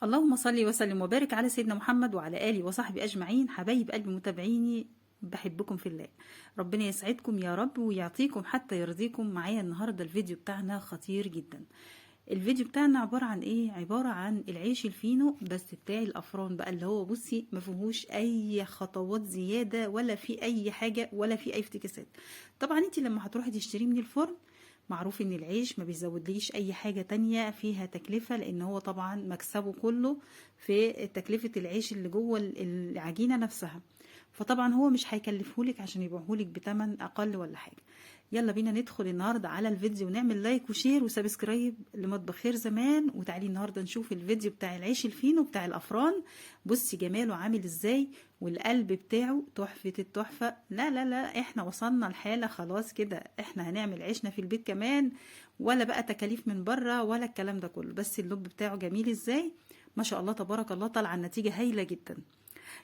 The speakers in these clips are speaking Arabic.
اللهم صل وسلم وبارك على سيدنا محمد وعلى آله وصحبه أجمعين. حبايب قلبي متابعيني، بحبكم في الله. ربنا يسعدكم يا رب ويعطيكم حتى يرضيكم. معايا النهاردة الفيديو بتاعنا خطير جدا. الفيديو بتاعنا عبارة عن ايه؟ عبارة عن العيش الفينو بس بتاع الأفران بقى، اللي هو بصي ما فيهوش أي خطوات زيادة ولا في أي حاجة ولا في أي افتكاسات. طبعا انت لما هتروحي تشتريه من الفرن، معروف ان العيش ما بيزودليش اي حاجة تانية فيها تكلفة، لان هو طبعا مكسبه كله في تكلفة العيش اللي جوه العجينة نفسها. فطبعا هو مش هيكلفهولك عشان يبيعهولك بتمن اقل ولا حاجة. يلا بينا ندخل النهاردة على الفيديو ونعمل لايك وشير وسبسكرايب لمطبخ خير زمان. وتعالي النهاردة نشوف الفيديو بتاع العيش الفينو بتاع الافران. بصي جماله عامل ازاي، والقلب بتاعه تحفة التحفة. لا لا لا، احنا وصلنا لحالة خلاص كده، احنا هنعمل عيشنا في البيت كمان، ولا بقى تكاليف من بره ولا الكلام ده كله. بس اللب بتاعه جميل ازاي، ما شاء الله تبارك الله، طالعه النتيجة هايلة جدا.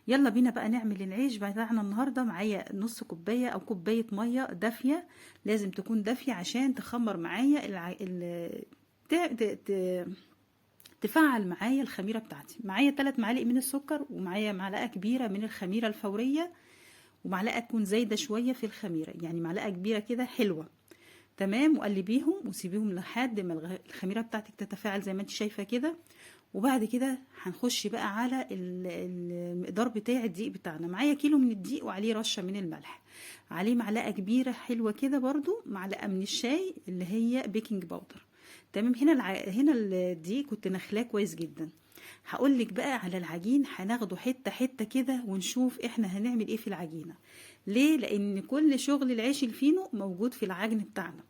يلا بينا بقى نعمل العيش بتاعنا النهارده. معايا نص كوبايه او كوبايه ميه دافيه، لازم تكون دافيه عشان تخمر معايا ت... ت... ت... تفعل معايا الخميره بتاعتي. معايا 3 معالق من السكر، ومعايا معلقه كبيره من الخميره الفوريه، ومعلقه تكون زايده شويه في الخميره، يعني معلقه كبيره كده حلوه. تمام، وقلبيهم وسيبيهم لحد ما الخميره بتاعتك تتفاعل زي ما انت شايفه كده. وبعد كده هنخش بقى على المقدار بتاع الدقيق بتاعنا. معايا كيلو من الدقيق وعليه رشه من الملح، عليه معلقه كبيره حلوه كده، برضو معلقه من الشاي اللي هي بيكنج باودر. تمام. هنا الدقيق كنت نخلاه كويس جدا. هقول لك بقى على العجين، هناخده حته حته كده ونشوف احنا هنعمل ايه في العجينه. ليه؟ لان كل شغل العيش الفينو موجود في العجن بتاعنا.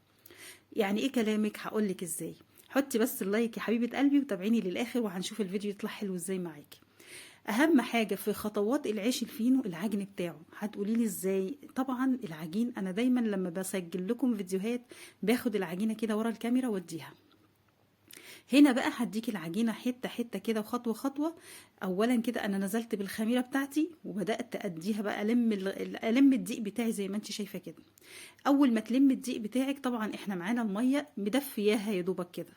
يعني ايه كلامك؟ هقولك ازاي. حطي بس اللايك يا حبيبه قلبي وتابعيني للاخر، وهنشوف الفيديو يطلع حلو ازاي معاكي. اهم حاجه في خطوات العيش الفينو العجن بتاعه. هتقولي لي ازاي؟ طبعا العجين انا دايما لما بسجل لكم فيديوهات باخد العجينه كده ورا الكاميرا واديها. هنا بقى هديك العجينه حته حته كده وخطوه خطوه. اولا كده انا نزلت بالخميره بتاعتي وبدات اديها بقى، الم الدقيق بتاعي زي ما انت شايفه كده. اول ما تلم الدقيق بتاعك، طبعا احنا معانا الميه مدفياها يا دوبك كده.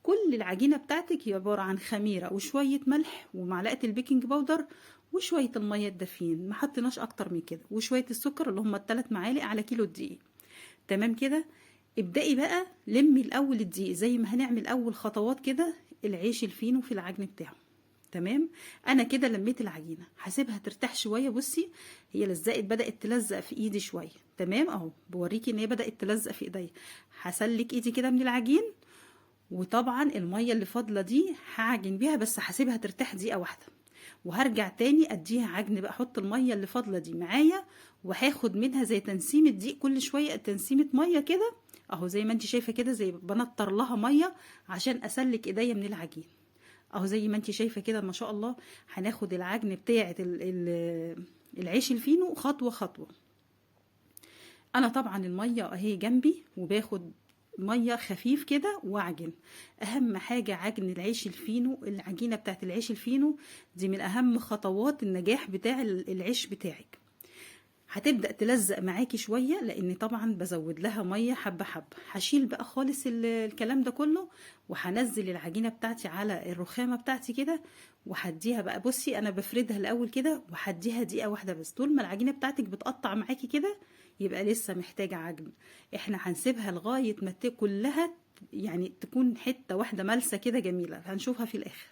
كل العجينه بتاعتك هي عباره عن خميره وشويه ملح ومعلقه البيكنج باودر وشويه الميه الدافيين، ما حطيناش اكتر من كده، وشويه السكر اللي هم ال3 معالق على كيلو الدقيق. تمام كده. ابدأي بقى لمي الاول الدقيق زي ما هنعمل اول خطوات كده العيش الفينو في العجن بتاعه. تمام. انا كده لميت العجينه، هسيبها ترتاح شويه. بصي هي لزقت، بدات تلزق في ايدي شويه. تمام اهو، بوريكي ان هي بدات تلزق في ايديا. هسلك ايدي كده من العجين، وطبعا الميه اللي فاضله دي هعجن بيها، بس هسيبها ترتاح دقيقه واحده، وهرجع تاني اديها عجن بقى. احط الميه اللي فاضله دي معايا، وهاخد منها زي تنسيمه دقيق كل شويه، تنسيمه ميه كده اهو زي ما انت شايفه كده، زي بنطر لها ميه عشان اسلك ايديا من العجين اهو زي ما انت شايفه كده. ما شاء الله. هناخد العجن بتاعه العيش الفينو خطوه خطوه. انا طبعا الميه اهي جنبي، وباخد ميه خفيف كده واعجن. اهم حاجه عجن العيش الفينو، العجينه بتاعت العيش الفينو دي من اهم خطوات النجاح بتاع العيش بتاعك. هتبدأ تلزق معاكي شوية، لان طبعا بزود لها مية حبة حبة. هشيل بقى خالص الكلام ده كله، وهنزل العجينة بتاعتي على الرخامة بتاعتي كده، وهديها بقى. بصي انا بفردها الاول كده وهديها دقيقة واحدة بس. طول ما العجينة بتاعتك بتقطع معاكي كده يبقى لسه محتاجة عجن. احنا هنسيبها لغاية ما كلها يعني تكون حتة واحدة ملسة كده جميلة، هنشوفها في الاخر.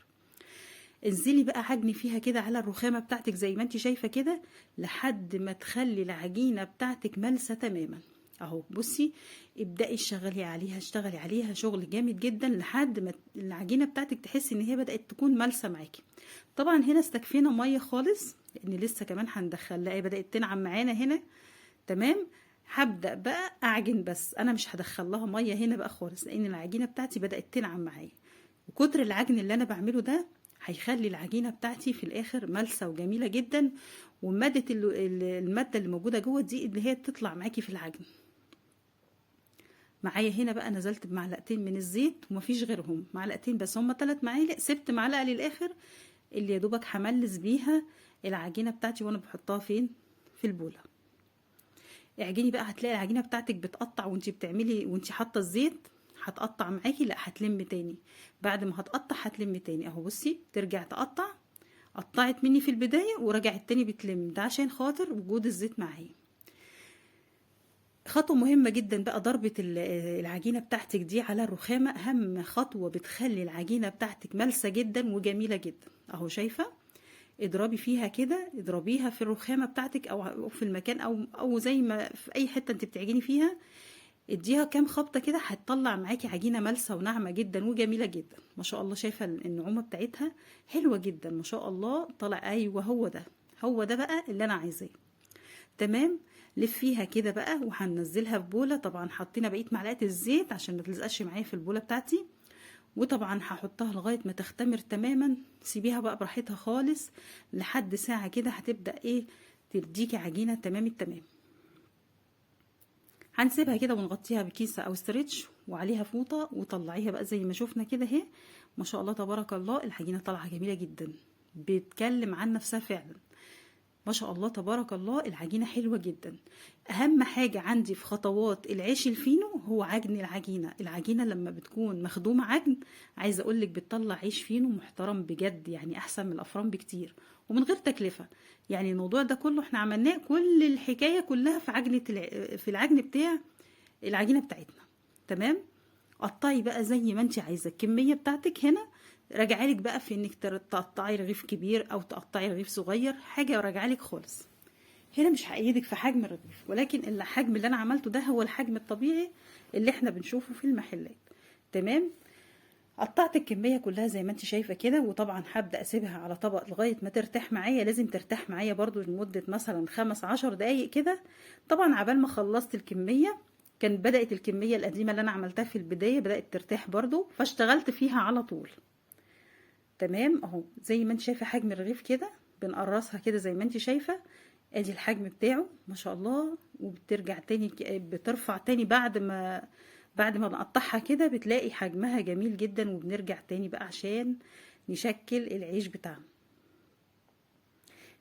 انزلي بقى عجني فيها كده على الرخامة بتاعتك زي ما انت شايفة كده، لحد ما تخلي العجينة بتاعتك ملسة تماما اهو. بصي ابدأي اشتغلي عليها شغل جامد جدا لحد ما العجينة بتاعتك تحسي ان هي بدأت تكون ملسة معاكي. طبعا هنا استكفينا مية خالص، لان لسه كمان هندخل لها، بدأت تنعم معانا هنا. تمام. هبدأ بقى اعجن، بس انا مش هدخل لها مية هنا بقى خالص، لان العجينة بتاعتي بدأت تنعم معايا. وكتر العجن اللي انا بعمله ده هيخلي العجينة بتاعتي في الاخر ملسة وجميلة جدا، ومادة المادة اللي موجودة جوه دي اللي هي تطلع معاكي في العجن. معايا هنا بقى نزلت بمعلقتين من الزيت ومفيش غيرهم، معلقتين بس، هما 3 معالق، سبت معلقة للاخر اللي يا دوبك هملس بيها العجينة بتاعتي وانا بحطها فين؟ في البولة. اعجني بقى، هتلاقي العجينة بتاعتك بتقطع وانتي بتعملي، وانتي حاطة الزيت هتقطع معاكي، لا هتلم تاني. بعد ما هتقطع هتلم تاني اهو. بصي ترجع تقطع، قطعت مني في البداية ورجعت تاني بتلم، ده عشان خاطر وجود الزيت معايا. خطوة مهمة جدا بقى ضربة العجينة بتاعتك دي على الرخامة، أهم خطوة بتخلي العجينة بتاعتك ملسة جدا وجميلة جدا. أهو شايفة، اضربي فيها كده، اضربيها في الرخامة بتاعتك أو في المكان أو زي ما في أي حتة انت بتعجني فيها، اديها كام خبطة كده هتطلع معاكي عجينة ملسة وناعمة جدا وجميلة جدا ما شاء الله. شايفة النعومة بتاعتها حلوة جدا ما شاء الله. طلع أيوة، هو ده بقى اللي أنا عايزاه. تمام، لفيها كده بقى وهننزلها في بوله. طبعا حطينا بقيه معلقه الزيت عشان ما تلزقش معايا في البوله بتاعتي. وطبعا هحطها لغايه ما تختمر تماما. سيبيها بقى براحتها خالص لحد ساعه كده، هتبدا ايه تديكي عجينه تمام التمام. هنسيبها كده ونغطيها بكيسه او ستريتش وعليها فوطه وطلعيها بقى زي ما شفنا كده اهي. ما شاء الله تبارك الله، العجينه طالعه جميله جدا، بتكلم عن نفسها فعلا. ما شاء الله تبارك الله، العجينة حلوة جدا. أهم حاجة عندي في خطوات العيش الفينو هو عجن العجينة لما بتكون مخدومة عجن، عايزة أقولك بتطلع عيش فينو محترم بجد، يعني أحسن من الأفران بكتير ومن غير تكلفة. يعني الموضوع ده كله احنا عملناه، كل الحكاية كلها في العجن بتاع العجينة بتاعتنا. تمام، قطعي بقى زي ما انت عايزة الكمية بتاعتك. هنا راجعالك بقى في انك تقطعي رغيف كبير او تقطعي رغيف صغير، حاجه راجعالك خالص. هنا مش هأيدك في حجم الرغيف، ولكن الحجم اللي انا عملته ده هو الحجم الطبيعي اللي احنا بنشوفه في المحلات. تمام، قطعت الكميه كلها زي ما انت شايفه كده. وطبعا هبدا اسيبها على طبق لغايه ما ترتاح معايا، لازم ترتاح معايا برضو لمده مثلا 15 دقايق كده. طبعا عبال ما خلصت الكميه كان بدات الكميه القديمه اللي انا عملتها في البدايه بدات ترتاح برضو، فاشتغلت فيها على طول. تمام اهو زي ما انت شايفه حجم الرغيف كده، بنقرصها كده زي ما انت شايفه. ادي الحجم بتاعه ما شاء الله. وبترجع تاني بترفع تاني بعد ما نقطعها كده بتلاقي حجمها جميل جدا. وبنرجع تاني بقى عشان نشكل العيش بتاعنا.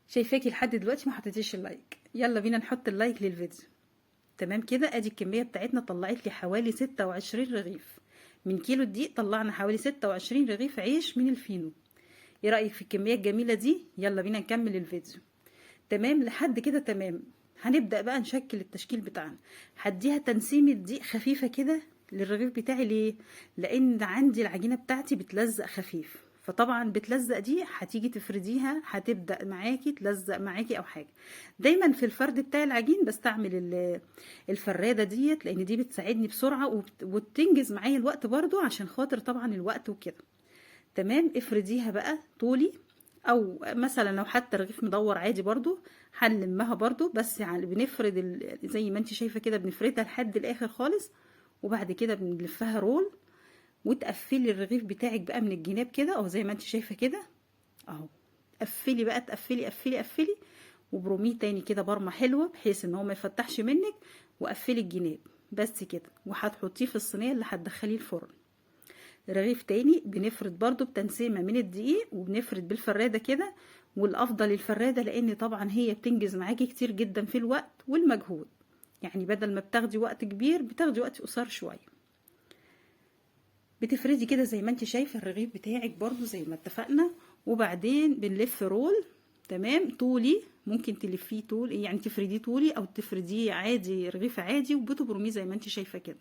شايفاكي لحد دلوقتي ما حطيتيش اللايك، يلا بينا نحط اللايك للفيديو. تمام كده، ادي الكميه بتاعتنا طلعت لي حوالي 26 رغيف. من كيلو الدقيق طلعنا حوالي 26 رغيف عيش من الفينو. ايه رأيك في الكمية الجميلة دي؟ يلا بينا نكمل الفيديو. تمام لحد كده تمام. هنبدأ بقى نشكل التشكيل بتاعنا. هديها تنسيمة دقيق خفيفة كده للرغيف بتاعي. ليه؟ لان عندي العجينة بتاعتي بتلزق خفيف، فطبعا بتلزق دي هتيجي تفرديها هتبدأ معاكي تلزق معاكي او حاجة. دايما في الفرد بتاع العجين بستعمل الفرادة ديت، لان دي بتساعدني بسرعة وبتنجز معايا الوقت برضو عشان خاطر طبعا الوقت وكده. تمام، افرديها بقى طولي، او مثلا لو حتى رغيف مدور عادي برضو هنلمها برضو. بس يعني بنفرد زي ما انت شايفة كده بنفردها لحد الاخر خالص. وبعد كده بنلفها رول وتقفلي الرغيف بتاعك بقى من الجناب كده، او زي ما انت شايفة كده اهو. قفلي بقى، تقفلي قفلي قفلي وبروميه تاني كده برمة حلوة بحيث ان هو ما يفتحش منك. وقفلي الجناب بس كده، وهتحطيه في الصينية اللي هتدخليه الفرن. رغيف تاني بنفرد برضو بتنسيمة من الدقيق وبنفرد بالفرادة كده. والافضل الفرادة لان طبعا هي بتنجز معاكي كتير جدا في الوقت والمجهود. يعني بدل ما بتاخدي وقت كبير بتاخدي وقت قصير شوية. بتفردي كده زي ما انت شايفة الرغيف بتاعك برضو زي ما اتفقنا. وبعدين بنلف رول. تمام، طولي ممكن تلفيه طول، يعني تفرديه طولي او تفرديه عادي رغيف عادي وبتبرميه زي ما انت شايفة كده.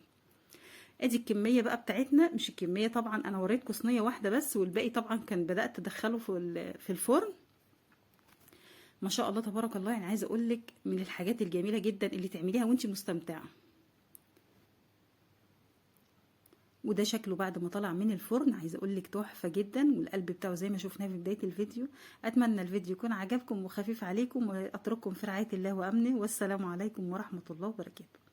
ادي الكميه بقى بتاعتنا. مش الكميه طبعا، انا وريتكم صينيه واحده بس، والباقي طبعا كان بدات ادخله في الفرن. ما شاء الله تبارك الله، يعني عايزه اقول لك من الحاجات الجميله جدا اللي تعمليها وانت مستمتعه. وده شكله بعد ما طلع من الفرن، عايزه اقول لك تحفه جدا. والقلب بتاعه زي ما شفناه في بدايه الفيديو. اتمنى الفيديو يكون عجبكم وخفيف عليكم، واترككم في رعايه الله وامنه، والسلام عليكم ورحمه الله وبركاته.